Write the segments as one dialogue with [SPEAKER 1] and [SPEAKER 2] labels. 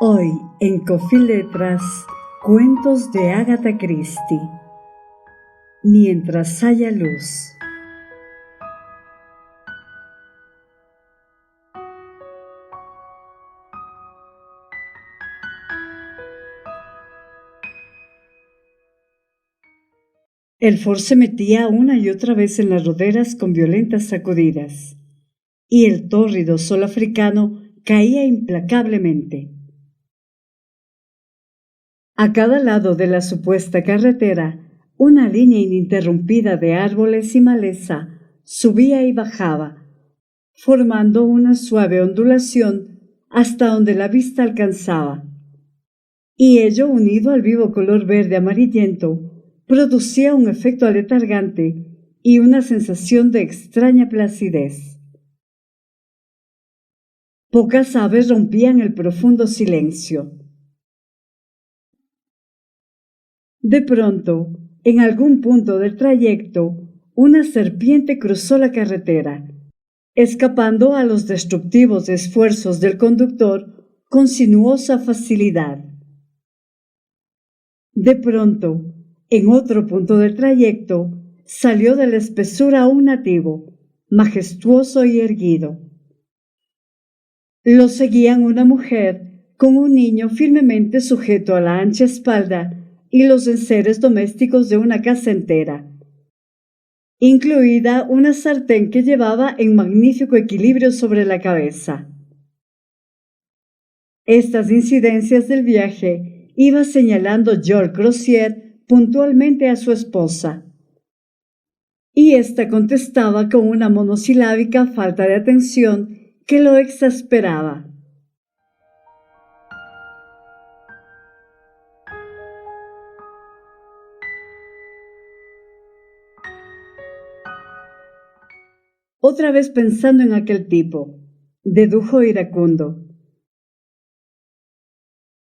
[SPEAKER 1] Hoy en Coffee Letras, cuentos de Agatha Christie. Mientras haya luz. El Ford se metía una y otra vez en las roderas con violentas sacudidas, y el tórrido sol africano caía implacablemente. A cada lado de la supuesta carretera, una línea ininterrumpida de árboles y maleza subía y bajaba, formando una suave ondulación hasta donde la vista alcanzaba. Y ello, unido al vivo color verde amarillento, producía un efecto aletargante y una sensación de extraña placidez. Pocas aves rompían el profundo silencio. De pronto, en algún punto del trayecto, una serpiente cruzó la carretera, escapando a los destructivos esfuerzos del conductor con sinuosa facilidad. De pronto, en otro punto del trayecto, salió de la espesura un nativo, majestuoso y erguido. Lo seguían una mujer con un niño firmemente sujeto a la ancha espalda y los enseres domésticos de una casa entera, incluida una sartén que llevaba en magnífico equilibrio sobre la cabeza. Estas incidencias del viaje iba señalando George Crozier puntualmente a su esposa, y ésta contestaba con una monosilábica falta de atención que lo exasperaba. Otra vez pensando en aquel tipo, dedujo iracundo.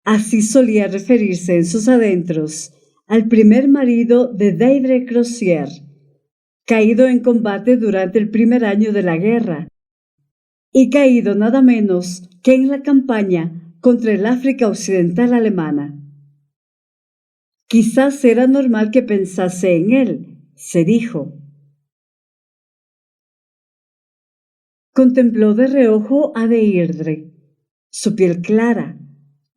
[SPEAKER 1] Así solía referirse en sus adentros al primer marido de Deirdre Crozier, caído en combate durante el primer año de la guerra, y caído nada menos que en la campaña contra el África Occidental alemana. Quizás era normal que pensase en él, se dijo. Contempló de reojo a Deirdre, su piel clara,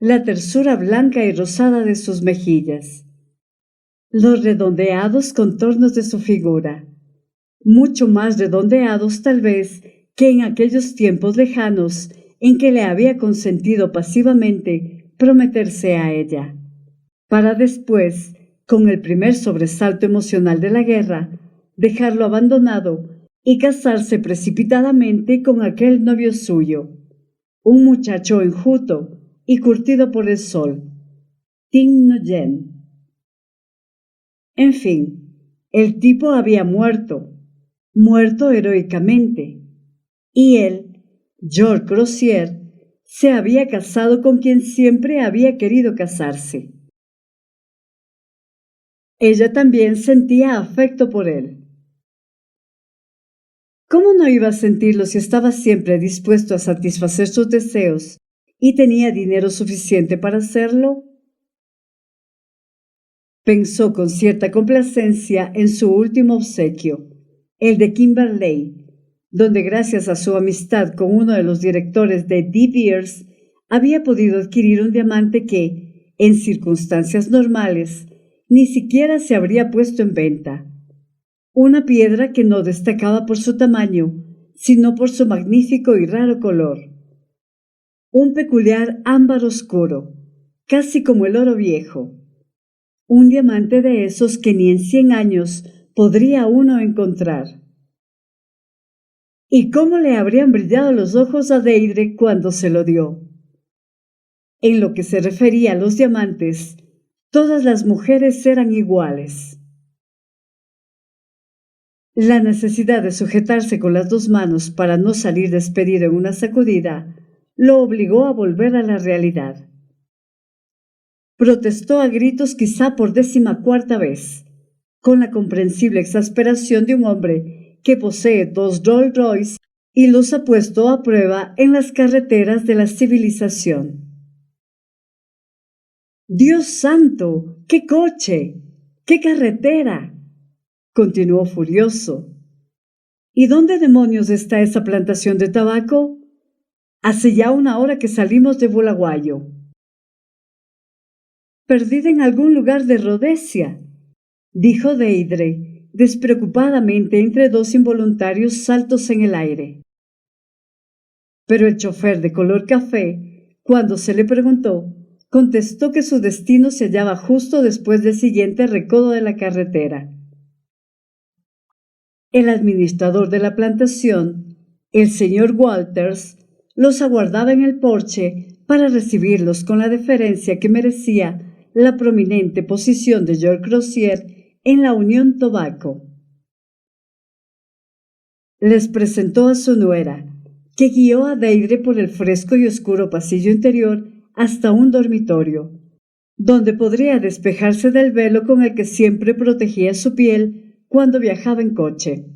[SPEAKER 1] la tersura blanca y rosada de sus mejillas, los redondeados contornos de su figura, mucho más redondeados tal vez que en aquellos tiempos lejanos en que le había consentido pasivamente prometerse a ella, para después, con el primer sobresalto emocional de la guerra, dejarlo abandonado y casarse precipitadamente con aquel novio suyo, un muchacho enjuto y curtido por el sol, Tim Nguyen. En fin, el tipo había muerto heroicamente, y él, George Crozier, se había casado con quien siempre había querido casarse. Ella también sentía afecto por él. ¿Cómo no iba a sentirlo si estaba siempre dispuesto a satisfacer sus deseos y tenía dinero suficiente para hacerlo? Pensó con cierta complacencia en su último obsequio, el de Kimberley, donde gracias a su amistad con uno de los directores de De Beers había podido adquirir un diamante que, en circunstancias normales, ni siquiera se habría puesto en venta. Una piedra que no destacaba por su tamaño, sino por su magnífico y raro color. Un peculiar ámbar oscuro, casi como el oro viejo. Un diamante de esos que ni en 100 años podría uno encontrar. ¿Y cómo le habrían brillado los ojos a Deirdre cuando se lo dio? En lo que se refería a los diamantes, todas las mujeres eran iguales. La necesidad de sujetarse con las dos manos para no salir despedido en una sacudida lo obligó a volver a la realidad. Protestó a gritos quizá por 14ª vez, con la comprensible exasperación de un hombre que posee 2 Rolls Royce y los ha puesto a prueba en las carreteras de la civilización. ¡Dios santo! ¡Qué coche! ¡Qué carretera! Continuó furioso. ¿Y dónde demonios está esa plantación de tabaco? Hace ya una hora que salimos de Bulawayo. Perdida en algún lugar de Rhodesia, dijo Deirdre, despreocupadamente entre dos involuntarios saltos en el aire. Pero el chofer de color café, cuando se le preguntó, contestó que su destino se hallaba justo después del siguiente recodo de la carretera. El administrador de la plantación, el señor Walters, los aguardaba en el porche para recibirlos con la deferencia que merecía la prominente posición de George Crozier en la Unión Tobacco. Les presentó a su nuera, que guió a Deirdre por el fresco y oscuro pasillo interior hasta un dormitorio, donde podría despejarse del velo con el que siempre protegía su piel cuando viajaba en coche.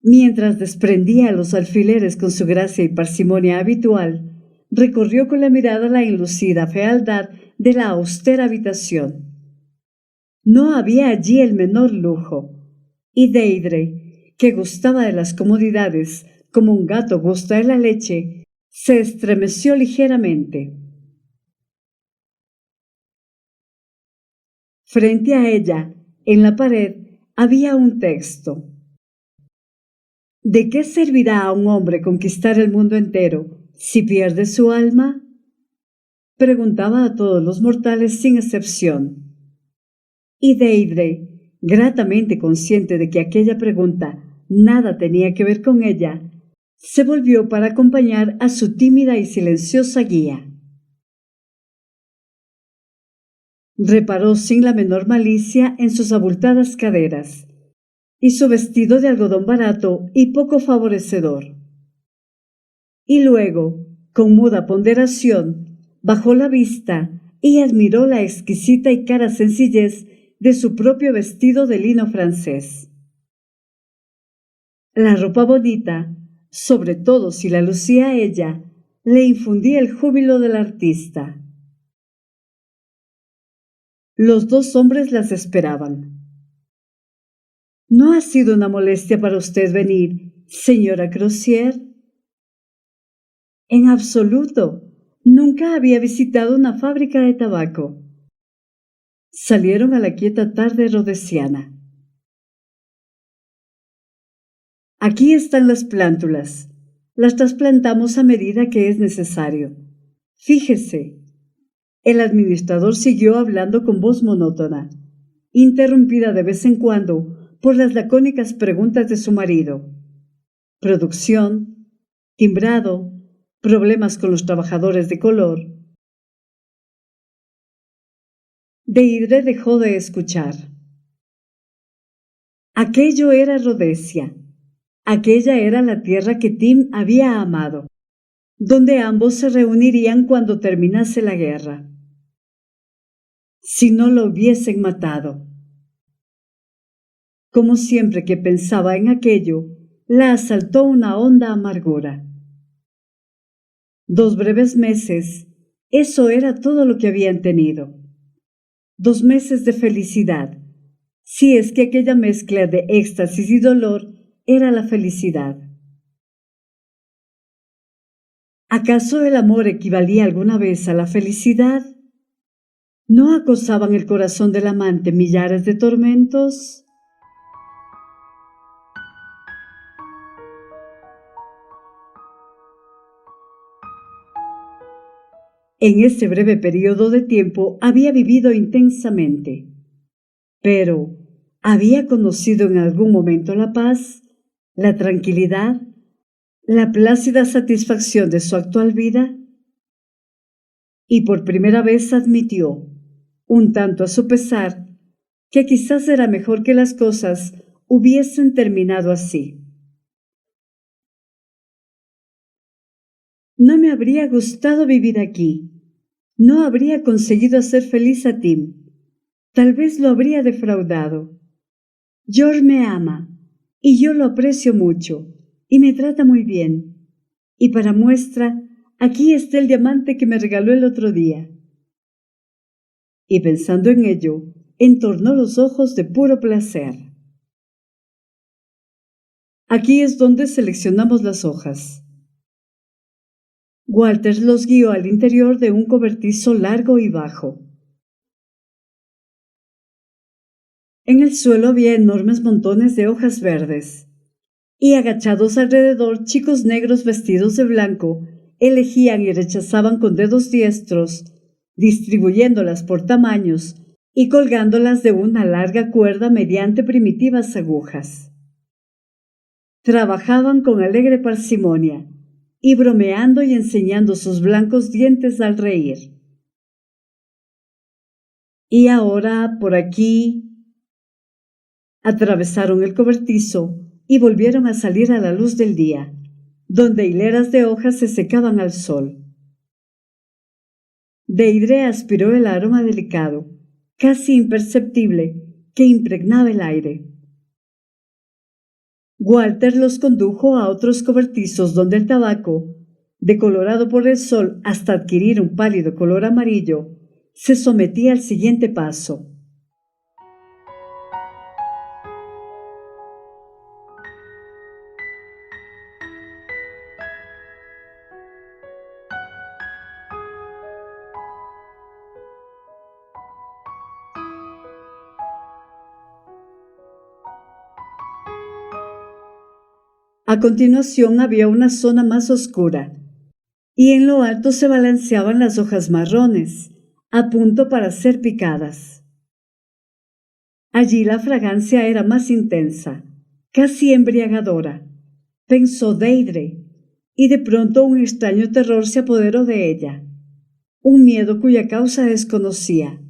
[SPEAKER 1] Mientras desprendía los alfileres con su gracia y parsimonia habitual, recorrió con la mirada la enlucida fealdad de la austera habitación. No había allí el menor lujo, y Deirdre, que gustaba de las comodidades como un gato gusta de la leche, se estremeció ligeramente. Frente a ella, en la pared, había un texto. ¿De qué servirá a un hombre conquistar el mundo entero si pierde su alma? Preguntaba a todos los mortales sin excepción. Y Deirdre, gratamente consciente de que aquella pregunta nada tenía que ver con ella, se volvió para acompañar a su tímida y silenciosa guía. Reparó sin la menor malicia en sus abultadas caderas y su vestido de algodón barato y poco favorecedor. Y luego, con muda ponderación, bajó la vista y admiró la exquisita y cara sencillez de su propio vestido de lino francés. La ropa bonita, sobre todo si la lucía ella, le infundía el júbilo del artista. Los dos hombres las esperaban. ¿No ha sido una molestia para usted venir, señora Crozier? En absoluto. Nunca había visitado una fábrica de tabaco. Salieron a la quieta tarde rhodesiana. Aquí están las plántulas. Las trasplantamos a medida que es necesario. Fíjese. El administrador siguió hablando con voz monótona, interrumpida de vez en cuando por las lacónicas preguntas de su marido. Producción, timbrado, problemas con los trabajadores de color. Deirdre dejó de escuchar. Aquello era Rhodesia. Aquella era la tierra que Tim había amado, donde ambos se reunirían cuando terminase la guerra. Si no lo hubiesen matado. Como siempre que pensaba en aquello, la asaltó una honda amargura. 2 breves meses, eso era todo lo que habían tenido. 2 meses de felicidad, si es que aquella mezcla de éxtasis y dolor era la felicidad. ¿Acaso el amor equivalía alguna vez a la felicidad? ¿No acosaban el corazón del amante millares de tormentos? En ese breve periodo de tiempo había vivido intensamente, pero ¿había conocido en algún momento la paz, la tranquilidad, la plácida satisfacción de su actual vida? Y por primera vez admitió, un tanto a su pesar, que quizás era mejor que las cosas hubiesen terminado así. No me habría gustado vivir aquí. No habría conseguido hacer feliz a Tim. Tal vez lo habría defraudado. George me ama, y yo lo aprecio mucho, y me trata muy bien. Y para muestra, aquí está el diamante que me regaló el otro día. Y pensando en ello, entornó los ojos de puro placer. Aquí es donde seleccionamos las hojas. Walter los guió al interior de un cobertizo largo y bajo. En el suelo había enormes montones de hojas verdes, y agachados alrededor chicos negros vestidos de blanco elegían y rechazaban con dedos diestros, distribuyéndolas por tamaños y colgándolas de una larga cuerda mediante primitivas agujas. Trabajaban con alegre parsimonia y bromeando y enseñando sus blancos dientes al reír. Y ahora, por aquí, atravesaron el cobertizo y volvieron a salir a la luz del día, donde hileras de hojas se secaban al sol. Deirdre aspiró el aroma delicado, casi imperceptible, que impregnaba el aire. Walter los condujo a otros cobertizos donde el tabaco, decolorado por el sol hasta adquirir un pálido color amarillo, se sometía al siguiente paso. A continuación había una zona más oscura, y en lo alto se balanceaban las hojas marrones, a punto para ser picadas. Allí la fragancia era más intensa, casi embriagadora, pensó Deirdre, y de pronto un extraño terror se apoderó de ella, un miedo cuya causa desconocía,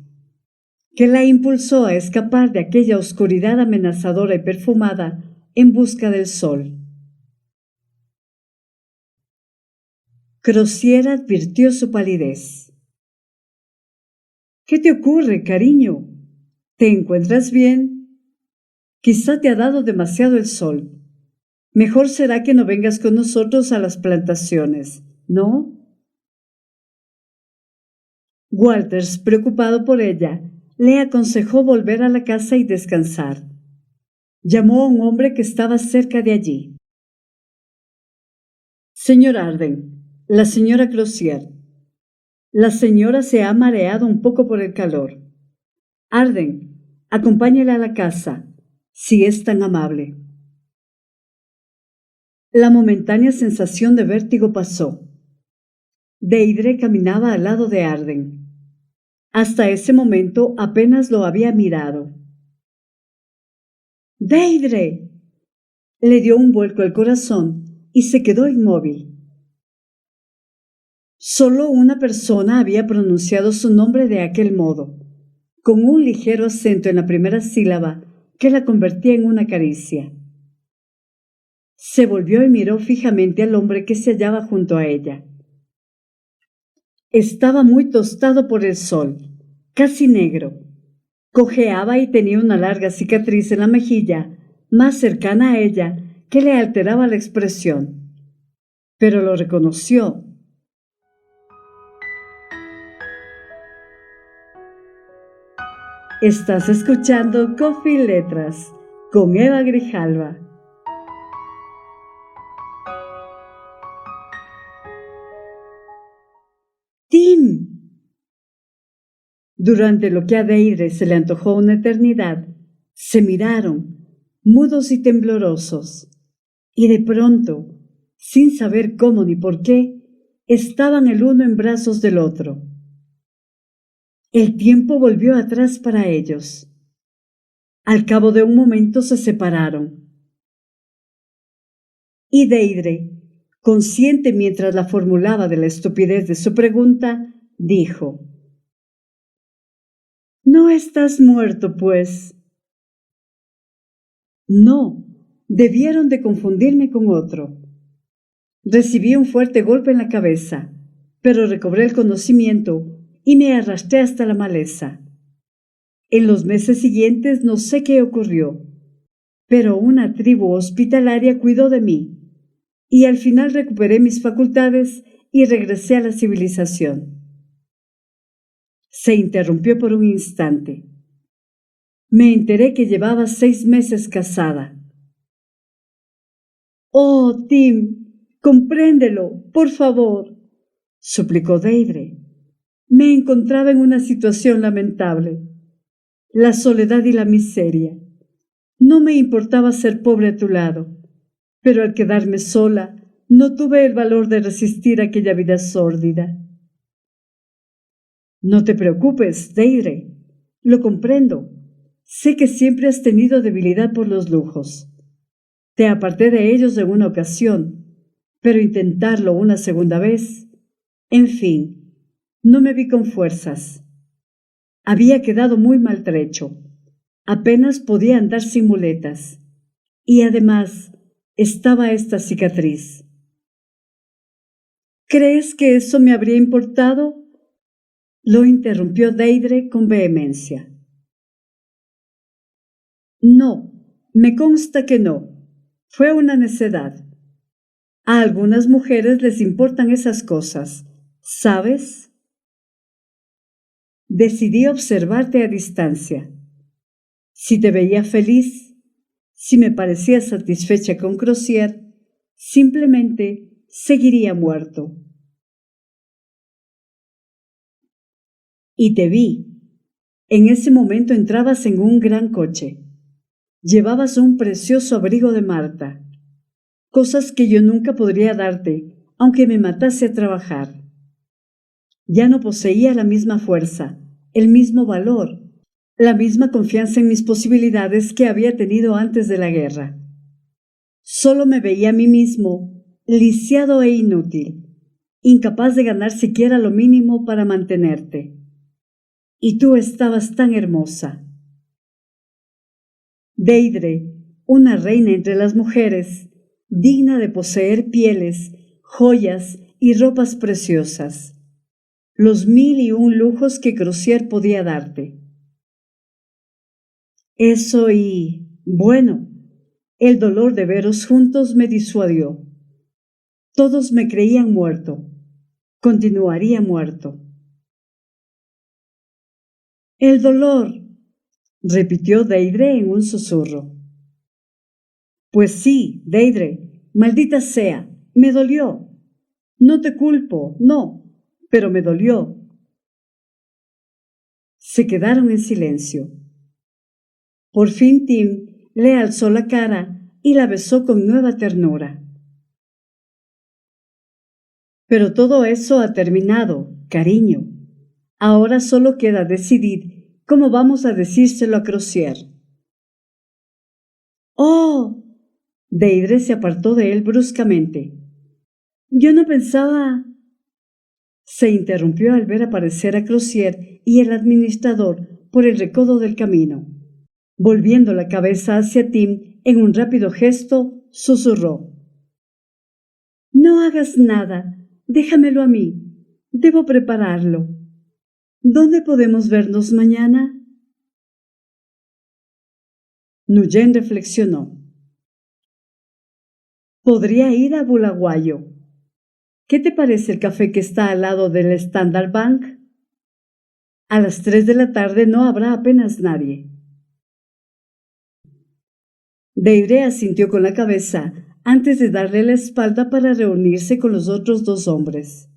[SPEAKER 1] que la impulsó a escapar de aquella oscuridad amenazadora y perfumada en busca del sol. Crozier advirtió su palidez. ¿Qué te ocurre, cariño? ¿Te encuentras bien? Quizá te ha dado demasiado el sol. Mejor será que no vengas con nosotros a las plantaciones, ¿no? Walters, preocupado por ella, le aconsejó volver a la casa y descansar. Llamó a un hombre que estaba cerca de allí. Señor Arden, la señora Crozier. La señora se ha mareado un poco por el calor. Arden, acompáñela a la casa, si es tan amable. La momentánea sensación de vértigo pasó. Deirdre caminaba al lado de Arden. Hasta ese momento apenas lo había mirado. ¡Deirdre! Le dio un vuelco al corazón y se quedó inmóvil. Solo una persona había pronunciado su nombre de aquel modo, con un ligero acento en la primera sílaba que la convertía en una caricia. Se volvió y miró fijamente al hombre que se hallaba junto a ella. Estaba muy tostado por el sol, casi negro. Cojeaba y tenía una larga cicatriz en la mejilla, más cercana a ella, que le alteraba la expresión. Pero lo reconoció. Estás escuchando Coffee y Letras con Eva Grijalva. ¡Tim! Durante lo que a Deirdre se le antojó una eternidad, se miraron, mudos y temblorosos, y de pronto, sin saber cómo ni por qué, estaban el uno en brazos del otro. El tiempo volvió atrás para ellos. Al cabo de un momento se separaron. Y Deirdre, consciente mientras la formulaba de la estupidez de su pregunta, dijo: «¿No estás muerto, pues?» «No, debieron de confundirme con otro». Recibí un fuerte golpe en la cabeza, pero recobré el conocimiento y me arrastré hasta la maleza. En los meses siguientes no sé qué ocurrió, pero una tribu hospitalaria cuidó de mí, y al final recuperé mis facultades y regresé a la civilización. Se interrumpió por un instante. Me enteré que llevaba 6 meses casada. «Oh, Tim, compréndelo, por favor», suplicó Deirdre. Me encontraba en una situación lamentable. La soledad y la miseria. No me importaba ser pobre a tu lado, pero al quedarme sola, no tuve el valor de resistir aquella vida sórdida. No te preocupes, Deirdre. Lo comprendo. Sé que siempre has tenido debilidad por los lujos. Te aparté de ellos en una ocasión, pero intentarlo una segunda vez. En fin, no me vi con fuerzas. Había quedado muy maltrecho. Apenas podía andar sin muletas. Y además estaba esta cicatriz. ¿Crees que eso me habría importado?, lo interrumpió Deirdre con vehemencia. No, me consta que no. Fue una necedad. A algunas mujeres les importan esas cosas, ¿sabes? Decidí observarte a distancia. Si te veía feliz, si me parecía satisfecha con Crozier, simplemente seguiría muerto. Y te vi. En ese momento entrabas en un gran coche. Llevabas un precioso abrigo de Marta, cosas que yo nunca podría darte, aunque me matase a trabajar. Ya no poseía la misma fuerza, el mismo valor, la misma confianza en mis posibilidades que había tenido antes de la guerra. Solo me veía a mí mismo, lisiado e inútil, incapaz de ganar siquiera lo mínimo para mantenerte. Y tú estabas tan hermosa. Deirdre, una reina entre las mujeres, digna de poseer pieles, joyas y ropas preciosas, los 1001 lujos que Crozier podía darte. Eso y, bueno, el dolor de veros juntos me disuadió. Todos me creían muerto. Continuaría muerto. El dolor, repitió Deirdre en un susurro. Pues sí, Deirdre, maldita sea, me dolió. No te culpo, no, pero me dolió. Se quedaron en silencio. Por fin Tim le alzó la cara y la besó con nueva ternura. Pero todo eso ha terminado, cariño. Ahora solo queda decidir cómo vamos a decírselo a Crozier. ¡Oh! Deirdre se apartó de él bruscamente. Yo no pensaba... Se interrumpió al ver aparecer a Crozier y el administrador por el recodo del camino. Volviendo la cabeza hacia Tim en un rápido gesto, susurró. No hagas nada, déjamelo a mí. Debo prepararlo. ¿Dónde podemos vernos mañana? Nguyen reflexionó. Podría ir a Bulawayo. ¿Qué te parece el café que está al lado del Standard Bank? A las 3 de la tarde no habrá apenas nadie. Deirdre asintió con la cabeza antes de darle la espalda para reunirse con los otros 2 hombres.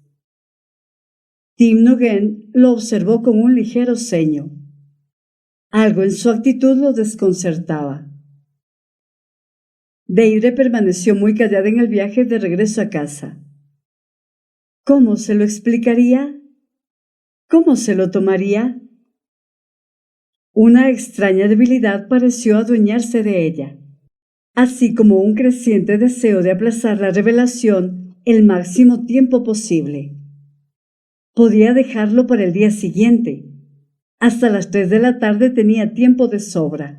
[SPEAKER 1] Tim Nguyen lo observó con un ligero ceño. Algo en su actitud lo desconcertaba. Deirdre permaneció muy callada en el viaje de regreso a casa. ¿Cómo se lo explicaría? ¿Cómo se lo tomaría? Una extraña debilidad pareció adueñarse de ella, así como un creciente deseo de aplazar la revelación el máximo tiempo posible. Podía dejarlo para el día siguiente. Hasta las 3 de la tarde tenía tiempo de sobra.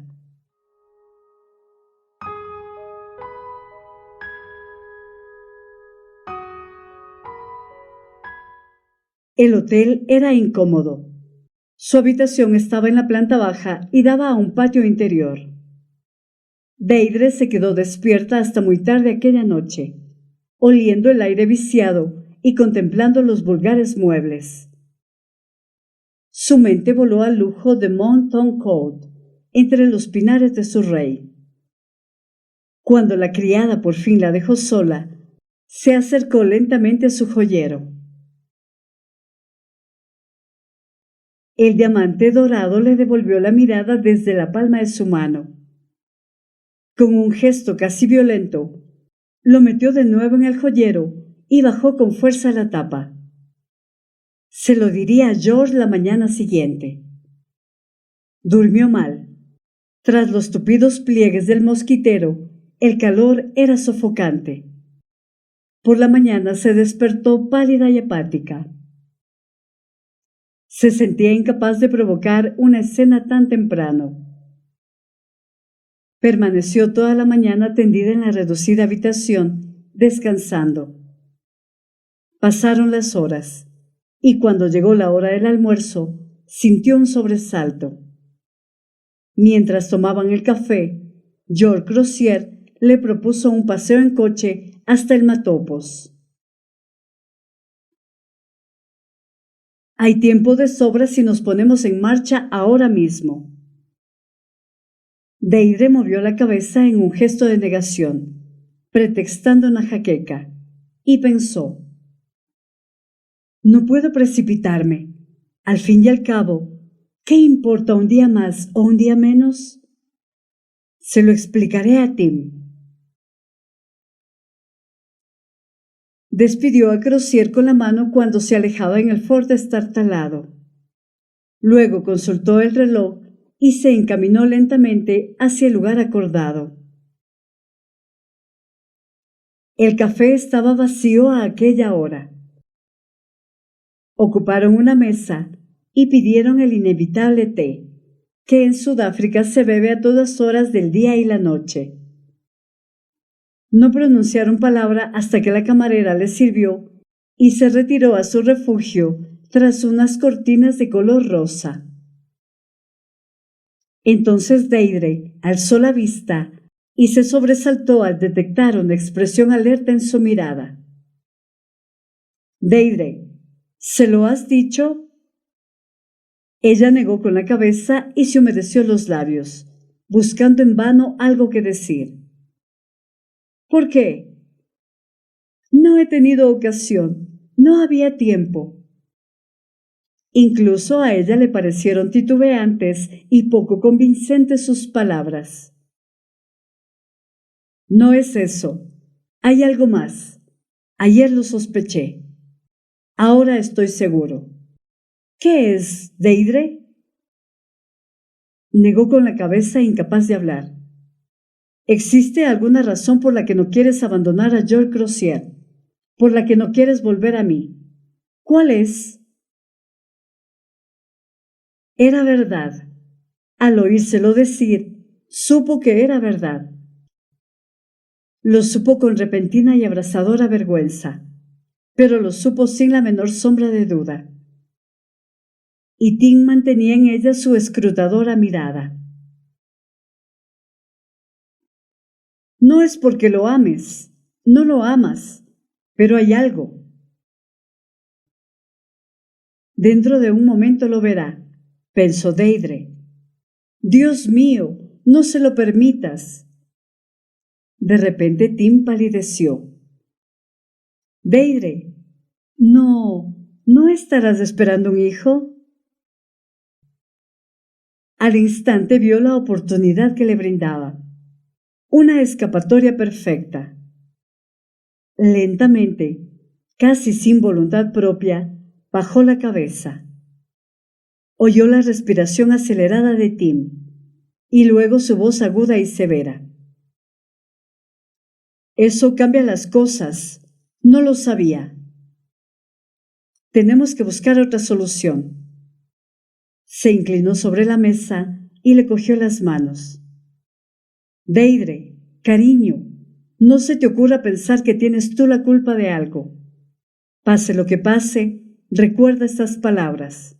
[SPEAKER 1] El hotel era incómodo. Su habitación estaba en la planta baja y daba a un patio interior. Deidre se quedó despierta hasta muy tarde aquella noche, oliendo el aire viciado y contemplando los vulgares muebles. Su mente voló al lujo de Montoncourt, entre los pinares de su rey. Cuando la criada por fin la dejó sola, se acercó lentamente a su joyero. El diamante dorado le devolvió la mirada desde la palma de su mano. Con un gesto casi violento, lo metió de nuevo en el joyero y bajó con fuerza la tapa. Se lo diría a George la mañana siguiente. Durmió mal. Tras los tupidos pliegues del mosquitero, el calor era sofocante. Por la mañana se despertó pálida y apática. Se sentía incapaz de provocar una escena tan temprano. Permaneció toda la mañana tendida en la reducida habitación, descansando. Pasaron las horas, y cuando llegó la hora del almuerzo, sintió un sobresalto. Mientras tomaban el café, George Crozier le propuso un paseo en coche hasta el Matopos. Hay tiempo de sobra si nos ponemos en marcha ahora mismo. Deidre movió la cabeza en un gesto de negación, pretextando una jaqueca, y pensó: no puedo precipitarme. Al fin y al cabo, ¿qué importa un día más o un día menos? Se lo explicaré a Tim. Despidió a Crozier con la mano cuando se alejaba en el Ford destartalado. Luego consultó el reloj y se encaminó lentamente hacia el lugar acordado. El café estaba vacío a aquella hora. Ocuparon una mesa y pidieron el inevitable té, que en Sudáfrica se bebe a todas horas del día y la noche. No pronunciaron palabra hasta que la camarera les sirvió y se retiró a su refugio tras unas cortinas de color rosa. Entonces Deidre alzó la vista y se sobresaltó al detectar una expresión alerta en su mirada. Deidre, ¿se lo has dicho? Ella negó con la cabeza y se humedeció los labios, buscando en vano algo que decir. ¿Por qué? No he tenido ocasión, no había tiempo. Incluso a ella le parecieron titubeantes y poco convincentes sus palabras. No es eso. Hay algo más. Ayer lo sospeché. Ahora estoy seguro. ¿Qué es, Deidre? Negó con la cabeza, incapaz de hablar. ¿Existe alguna razón por la que no quieres abandonar a George Crozier? ¿Por la que no quieres volver a mí? ¿Cuál es? Era verdad. Al oírselo decir, supo que era verdad. Lo supo con repentina y abrasadora vergüenza, pero lo supo sin la menor sombra de duda. Y Tim mantenía en ella su escrutadora mirada. No es porque lo ames, no lo amas, pero hay algo. Dentro de un momento lo verá, pensó Deidre. Dios mío, no se lo permitas. De repente Tim palideció. Deidre, ¿no estarás esperando un hijo? Al instante vio la oportunidad que le brindaba. Una escapatoria perfecta. Lentamente, casi sin voluntad propia, bajó la cabeza. Oyó la respiración acelerada de Tim y luego su voz aguda y severa. Eso cambia las cosas. No lo sabía. Tenemos que buscar otra solución. Se inclinó sobre la mesa y le cogió las manos. Deidre, cariño, no se te ocurra pensar que tienes tú la culpa de algo. Pase lo que pase, recuerda estas palabras.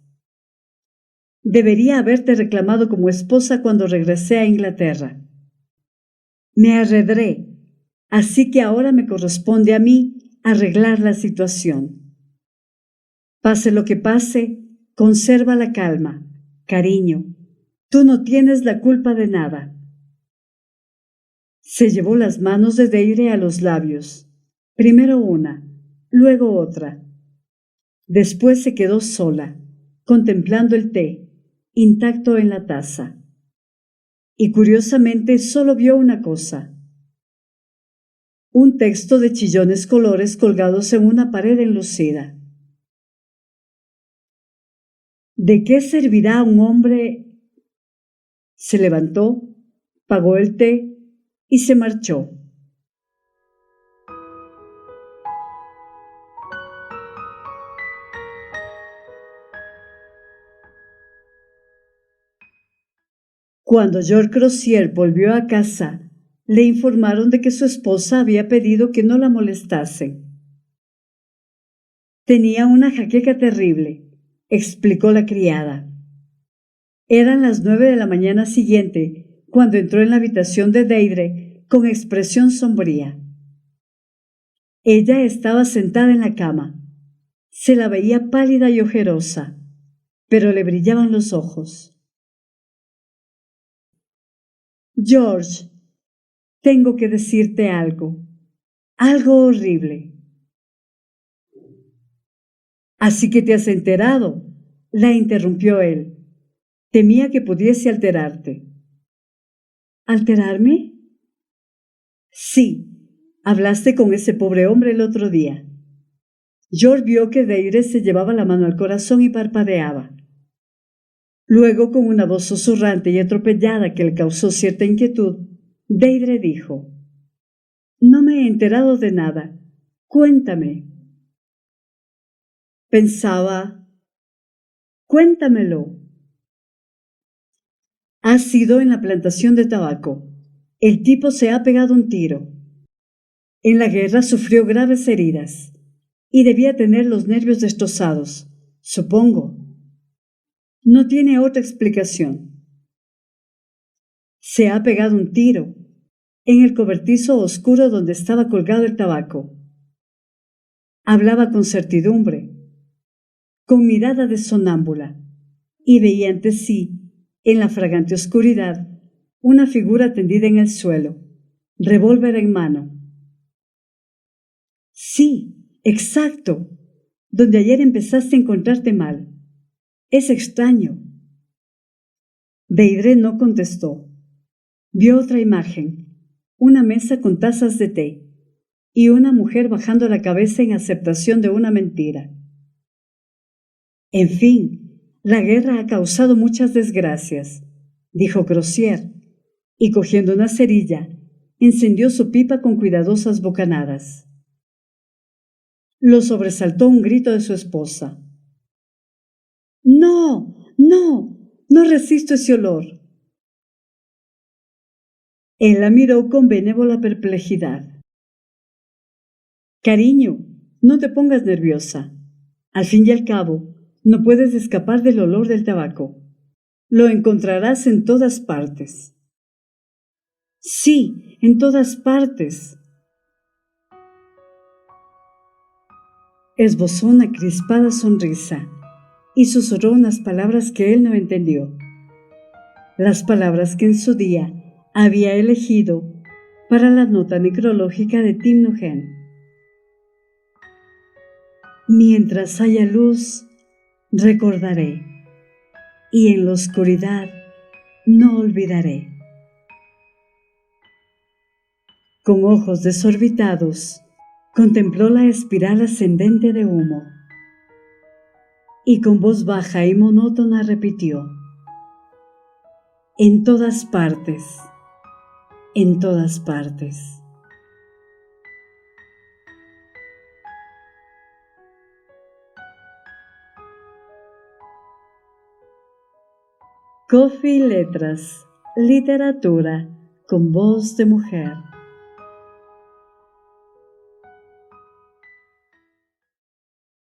[SPEAKER 1] Debería haberte reclamado como esposa cuando regresé a Inglaterra. Me arredré, así que ahora me corresponde a mí arreglar la situación. Pase lo que pase, conserva la calma. Cariño, tú no tienes la culpa de nada. Se llevó las manos de Deirdre a los labios, primero una, luego otra. Después se quedó sola, contemplando el té, intacto en la taza. Y curiosamente solo vio una cosa: un texto de chillones colores colgados en una pared enlucida. ¿De qué servirá a un hombre? Se levantó, pagó el té y se marchó. Cuando George Crozier volvió a casa, le informaron de que su esposa había pedido que no la molestasen. Tenía una jaqueca terrible, explicó la criada. Eran las 9 de la mañana siguiente cuando entró en la habitación de Deirdre con expresión sombría. Ella estaba sentada en la cama. Se la veía pálida y ojerosa, pero le brillaban los ojos. George, tengo que decirte algo horrible. Así que te has enterado, la interrumpió él. Temía que pudiese alterarte. ¿Alterarme? Sí, hablaste con ese pobre hombre el otro día. George vio que Deirdre se llevaba la mano al corazón y parpadeaba. Luego, con una voz susurrante y atropellada que le causó cierta inquietud, Deirdre dijo: No me he enterado de nada. Cuéntame. Pensaba: Cuéntamelo. Ha sido en la plantación de tabaco. El tipo se ha pegado un tiro. En la guerra sufrió graves heridas y debía tener los nervios destrozados, supongo. No tiene otra explicación. Se ha pegado un tiro en el cobertizo oscuro donde estaba colgado el tabaco. Hablaba con certidumbre, con mirada de sonámbula, y veía ante sí, en la fragante oscuridad, una figura tendida en el suelo, revólver en mano. Sí, exacto, donde ayer empezaste a encontrarte mal. Es extraño. Deirdre no contestó. Vio otra imagen, una mesa con tazas de té y una mujer bajando la cabeza en aceptación de una mentira. En fin, la guerra ha causado muchas desgracias, dijo Crozier, y cogiendo una cerilla, encendió su pipa con cuidadosas bocanadas. Lo sobresaltó un grito de su esposa. ¡No! ¡No! ¡No resisto ese olor! Él la miró con benévola perplejidad. Cariño, no te pongas nerviosa. Al fin y al cabo, no puedes escapar del olor del tabaco. Lo encontrarás en todas partes. Sí, en todas partes. Esbozó una crispada sonrisa y susurró unas palabras que él no entendió. Las palabras que en su día había elegido para la nota necrológica de Tim Nugen. Mientras haya luz, recordaré, y en la oscuridad no olvidaré. Con ojos desorbitados, contempló la espiral ascendente de humo y con voz baja y monótona repitió: En todas partes, en todas partes. Coffee y Letras, literatura con voz de mujer.